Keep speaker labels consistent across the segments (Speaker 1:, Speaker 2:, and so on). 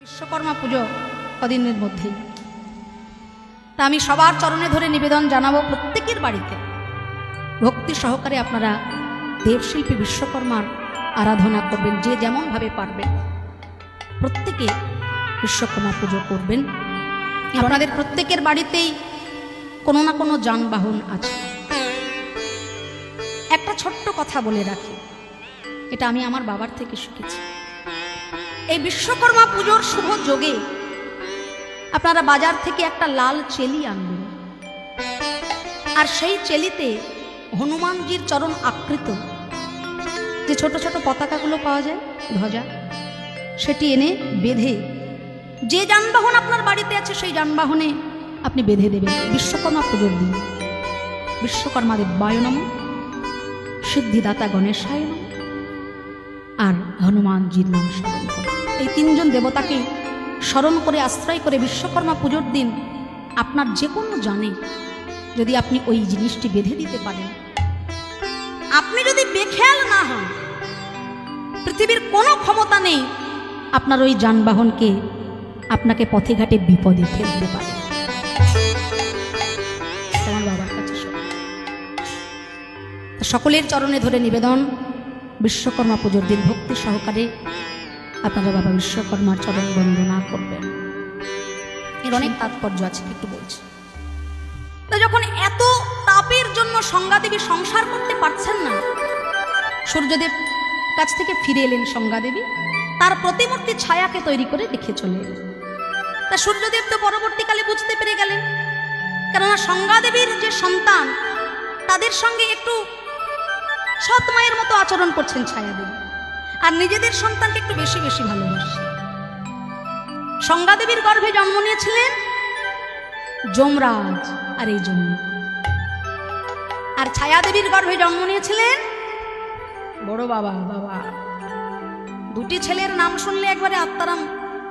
Speaker 1: বিশ্বকর্মা পুজো কদিনের মধ্যেই। তা আমি সবার চরণে ধরে নিবেদন জানাবো, প্রত্যেকের বাড়িতে ভক্তি সহকারে আপনারা দেবশিল্পী বিশ্বকর্মার আরাধনা করবেন, যে যেমনভাবে পারবেন প্রত্যেকে বিশ্বকর্মা পুজো করবেন। আপনাদের প্রত্যেকের বাড়িতেই কোনো না কোনো যানবাহন আছে। একটা ছোট্ট কথা বলে রাখি, এটা আমি আমার বাবার থেকে শিখেছি। এই বিশ্বকর্মা পুজোর শুভ যোগে আপনারা বাজার থেকে একটা লাল চেলি আনবেন, আর সেই চেলিতে হনুমানজির চরণ আকৃত যে ছোট ছোট পতাকাগুলো পাওয়া যায়, ধ্বজা, সেটি এনে বেঁধে যে যানবাহন আপনার বাড়িতে আছে সেই যানবাহনে আপনি বেঁধে দেবেন। বিশ্বকর্মা পুজোর দিন বিশ্বকর্মা দেবায় নমঃ, সিদ্ধিদাতা গণেশায় নমঃ, আর হনুমানজির নাম স্মরণ করুন। এই তিনজন দেবতাকে স্মরণ করে আশ্রয় করে বিশ্বকর্মা পুজোর দিন আপনার যে কোনো জানে যদি আপনি ওই জিনিসটি বেঁধে দিতে পারেন, আপনি যদি বেখেয়াল না হন, পৃথিবীর কোনো ক্ষমতা নেই আপনার ওই যানবাহনকে আপনাকে পথে ঘাটে বিপদে ফেলতে পারে। আমার বাবার কাছে সকলের চরণে ধরে নিবেদন, বিশ্বকর্মা পুজোর দিন ভক্তি সহকারে আপনারা বাবা বিশ্বকর্মার চরণ বন্দনা করবেন। এর অনেক তাৎপর্য আছে, একটু বলছি। তা যখন এত তাপের জন্য সংজ্ঞাদেবী সংসার করতে পারছেন না, সূর্যদেব কাছ থেকে ফিরে এলেন সংজ্ঞাদেবী, তার প্রতিমূর্তি ছায়াকে তৈরি করে রেখে চলে এলেন। তা সূর্যদেব তো পরবর্তীকালে বুঝতে পেরে গেলেন, কেননা সংজ্ঞাদেবীর যে সন্তান তাদের সঙ্গে একটু সৎ মায়ের মতো আচরণ করছেন ছায়াদেবী, আর নিজেদের সন্তানকে একটু বেশি বেশি ভালোবাসে। সংজ্ঞাদেবীর গর্ভে জন্ম নিয়েছিলেন যমরাজ আর এই জন্য, আর ছায়াদেবীর গর্ভে জন্ম নিয়েছিলেন বড় বাবা। বাবা দুটি ছেলের নাম শুনলে একবারে আত্মারাম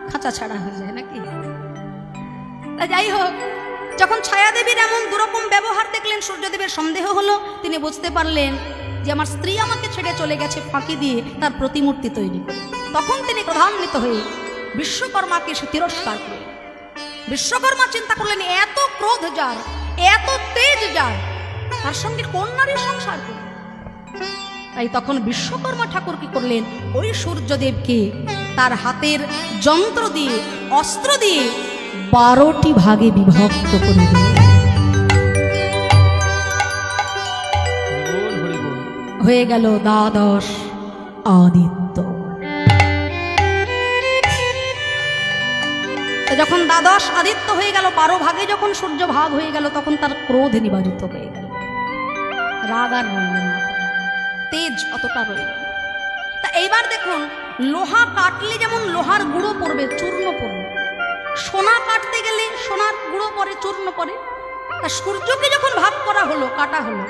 Speaker 1: খাঁচা ছাড়া হয়ে যায় নাকি? তা যাই হোক, যখন ছায়াদেবীর এমন দুরকম ব্যবহার দেখলেন, সূর্যদেবের সন্দেহ হলো, তিনি বুঝতে পারলেন যে আমার স্ত্রী আমাকে ছেড়ে চলে গেছে ফাঁকি দিয়ে তার প্রতিমূর্তি তৈরি করে। তখন তিনি ক্রধান্বিত হয়ে বিশ্বকর্মাকে সে তিরস্কার করলেন। বিশ্বকর্মা চিন্তা করলেন, এত ক্রোধ যার, এত তেজ যার, তার সঙ্গে কোন নারীর সংসার করবে? তাই তখন বিশ্বকর্মা ঠাকুর কি করলেন, ওই সূর্যদেবকে তার হাতের যন্ত্র দিয়ে, অস্ত্র দিয়ে 12টি ভাগে বিভক্ত করে দিলেন। হয়ে গেল দ্বাদশ আদিত্য। যখন দ্বাদশ আদিত্য হয়ে গেল, 12 ভাগে যখন সূর্য ভাগ হয়ে গেল, তখন তার ক্রোধ নিবারিত হয়ে গেল, রাগ আর রইল না, তেজ অতটা রইল। তা এইবার দেখুন, লোহা কাটলে যেমন লোহার গুঁড়ো পড়বে, চূর্ণ পড়বে, সোনা কাটতে গেলে সোনার গুঁড়ো পড়ে, চূর্ণ পড়ে। তা সূর্যকে যখন ভাগ করা হলো, কাটা হলো,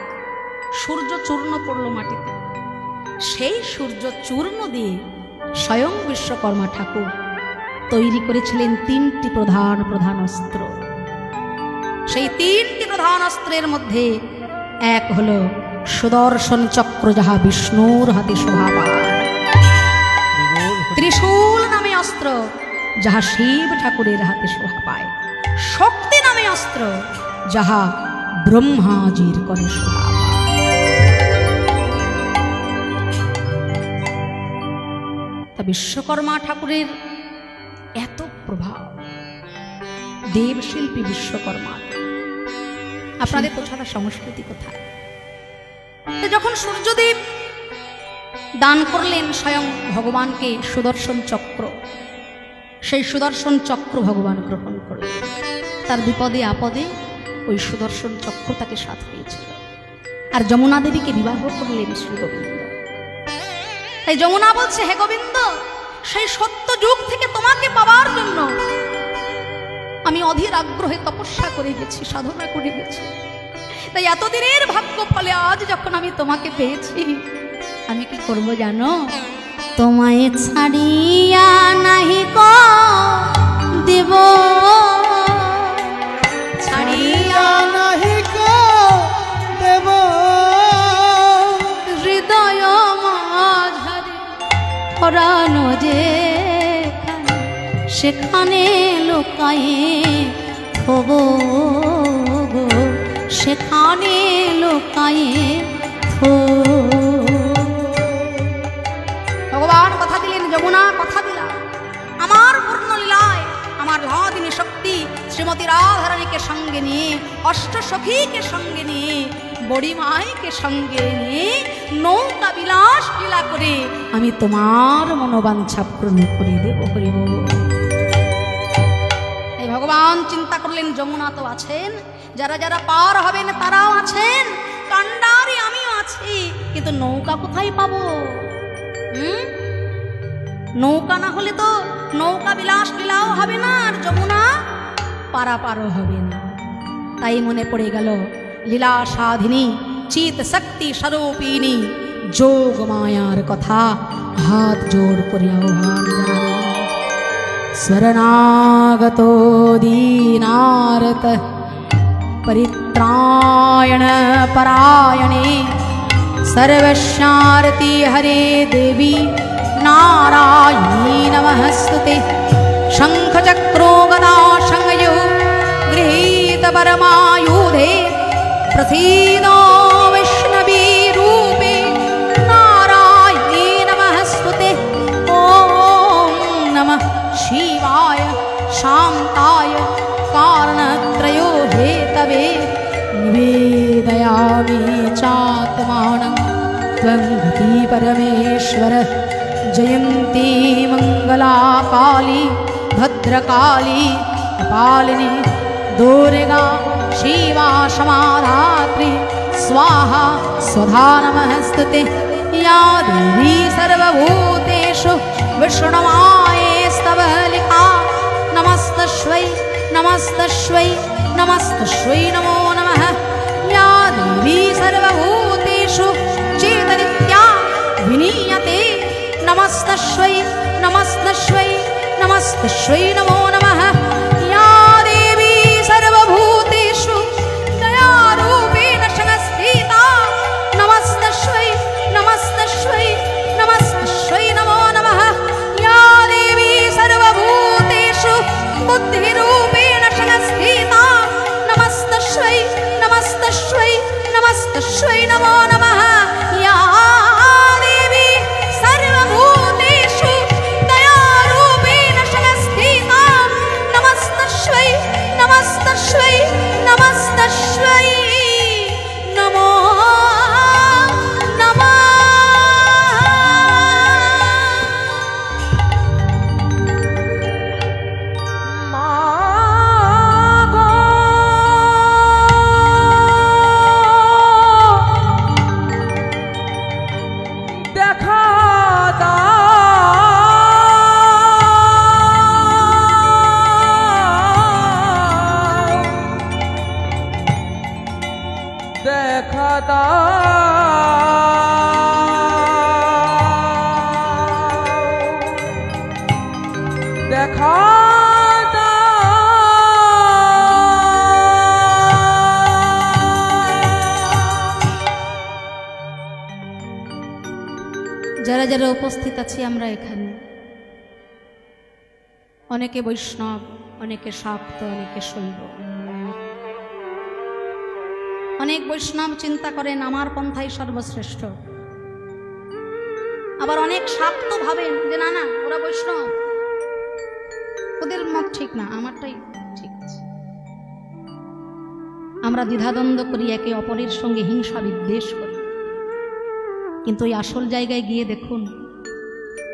Speaker 1: সূর্য চূর্ণ পড়লো মাটিতে। সেই সূর্য চূর্ণ দিয়ে স্বয়ং বিশ্বকর্মা ঠাকুর তৈরি করেছিলেন 3টি প্রধান প্রধান অস্ত্র। সেই 3টি প্রধান অস্ত্রের মধ্যে এক হলো সুদর্শন চক্র, যাহা বিষ্ণুর হাতে শোভা পায়। ত্রিশূল নামে অস্ত্র, যাহা শিব ঠাকুরের হাতে শোভা পায়। শক্তি নামে অস্ত্র, যাহা ব্রহ্মাজির করে শোভা পায়। তা বিশ্বকর্মা ঠাকুরের এত প্রভাব, দেবশিল্পী বিশ্বকর্মা। আপনাদের কোথাটা সংস্কৃতি কোথায়? যখন সূর্যদেব দান করলেন স্বয়ং ভগবানকে সুদর্শন চক্র, সেই সুদর্শন চক্র ভগবান গ্রহণ করলেন। তার বিপদে আপদে ওই সুদর্শন চক্র তাকে সাথ পেয়েছিল। আর যমুনা দেবীকে বিবাহ করলেন শ্রী গোবিন্দ। তাই যমুনা বলছে, হে গোবিন্দ, সেই সত্য যুগ থেকে তোমাকে পাওয়ার জন্য আমি অধীর আগ্রহে তপস্যা করে গেছি, সাধনা করে গেছি। তাই এতদিনের ভাগ্য ফলে আজ যখন আমি তোমাকে পেয়েছি, আমি কি করব জানো? তোমায় ছাড়িয়া নাহি কো দেব, ছাড়িয়া নাহি কো দেব, হৃদয় মাঝারে পরানো যে সেখানে লোকায়ে থবো গো, সেখানে লোকায়ে থো। ভগবান কথা দিলেন, যমুনা কথা দিলাম, আমার পূর্ণলীলায় আমার লাদিনী শক্তি শ্রীমতী রাধারানীকে সঙ্গে নিয়ে, অষ্টসখীকে সঙ্গে নিয়ে, বড়িমাইকে সঙ্গে নিয়ে নৌকা বিলাস লীলা করে আমি তোমার মনোবাঞ্ছা পূর্ণ করে দেব। হরিব। এই ভগবান চিন্তা করলেন যমুনা তো আছেন, যারা যারা পার হবেন তারাও আছেন, কান্ডারি আমিও আছি, কিন্তু নৌকা কোথায় পাবো? নৌকা না হলে তো নৌকা বিলাস লীলাও হবে না, আর যমুনা পারাপারও হবে না। তাই মনে পড়ে গেল লীলা সাধিনী চিত শক্তি স্বরূপিনী যোগ মায়ার কথা। হাত জোড় করে আহ্বান জানালেন, শরণাগতো দীনারত পরিত্রায়ণ পরায়ণে सर्वस्यारती हरे देवी नारायणी नमस्तुते। शंख चक्रो गदा संयो गृहीत परमायुधे प्रसीदो वैष्णवी रूपे नारायणी नमस्तुते। ओम नमः शिवाय शांताय कारणत्रयो हेतवे निवेदयामि चात्मानं त्वं गति परमेश्वर। जयन्ती मंगला काली भद्रकाली कपालिनी दुर्गा शिवा क्षमाधात्री स्वाहा स्वधा नमस्तुते। या देवी सर्वभूतेषु विष्णुमायेस्तव लिखा नमस्तस्यै नमस्तस्यै नमस्तस्यै नमो नमः। या देवी सर्वभूतेषु चेतनित्या विनीयते नमस्तस्यै नमस्तस्यै नमस्तस्यै नमो नमः। या देवी सर्वभूतेषु दयारूपेण संस्थिता नमस्तस्यै नमस्तस्यै नमस्तस्यै नमो नमः। या देवी सर्वभूतेषु बुद्धिरूपेण संस्थिता नमस्तस्यै नमस्तस्यै नमस्तस्यै नमो नमः। या देवी सर्वभूतेषु दयारूपेण संस्थिता नमस्तस्यै नमस्तस्यै नमस्तस्यै नमो नमः। যারা যারা উপস্থিত আছি আমরা এখানে, অনেকে বৈষ্ণব, অনেকে শাক্ত, অনেকে শৈব। অনেক বৈষ্ণব চিন্তা করেন আমার পন্থাই সর্বশ্রেষ্ঠ, আবার অনেক শাক্ত ভাবেন যে না না ওরা বৈষ্ণব, ওদের মত ঠিক না, আমারটাই ঠিক আছে। আমরা দ্বিধাদ্বন্দ্ব করি, একে অপরের সঙ্গে হিংসা বিদ্বেষ করি, কিন্তু ওই আসল জায়গায় গিয়ে দেখুন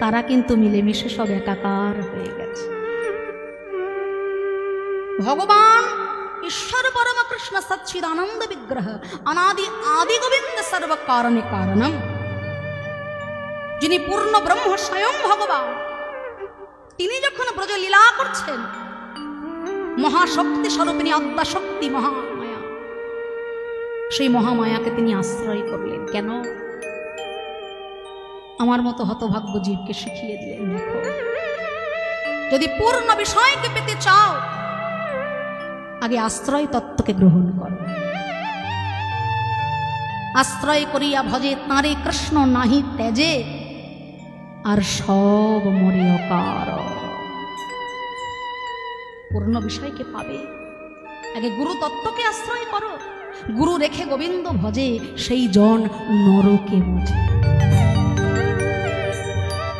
Speaker 1: তারা কিন্তু মিলেমিশে সব একাকার হয়ে গেছে। ভগবান ঈশ্বর পরম কৃষ্ণ সচ্চিদানন্দ বিগ্রহ অনাদি আদি গোবিন্দ সর্ব কারণে কারণম, যিনি পূর্ণ ব্রহ্ম স্বয়ং ভগবান, তিনি যখন ব্রজ লীলা করছেন মহাশক্তি স্বরূপিণী আদ্যাশক্তি মহামায়া, সেই মহামায়াকে তিনি আশ্রয় করলেন। কেন? আমার মতো হতভাগ্য জীবকে শিখিয়ে দিলেন, দেখো যদি পূর্ণ বিষয়কে পেতে চাও আগে আশ্রয় তত্ত্বকে গ্রহণ করো। আশ্রয় করিয়া ভজে তাঁরে কৃষ্ণ নাহি তেজে, আর সব মরে অকার। পূর্ণ বিষয়কে পাবে। আগে গুরু তত্ত্বকে আশ্রয় করো। গুরু রেখে গোবিন্দ ভজে, সেই জন নরকে বোঝে।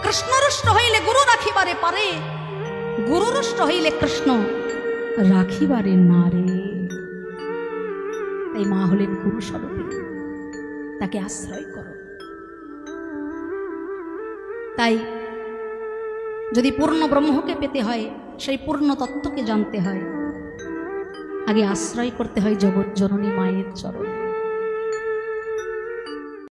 Speaker 1: কৃষ্ণরুষ্ট হইলে গুরু রাখিবারে পারে, গুরুরুষ্ট হইলে কৃষ্ণ রাখিবারে না রে। তাই মা হলেন গুরু স্বরূপী, তাকে আশ্রয় করো। তাই যদি পূর্ণ ব্রহ্মকে পেতে হয়, সেই পূর্ণ তত্ত্বকে জানতে হয়, আগে আশ্রয় করতে হয় জগৎ জননী মায়ের চরণ।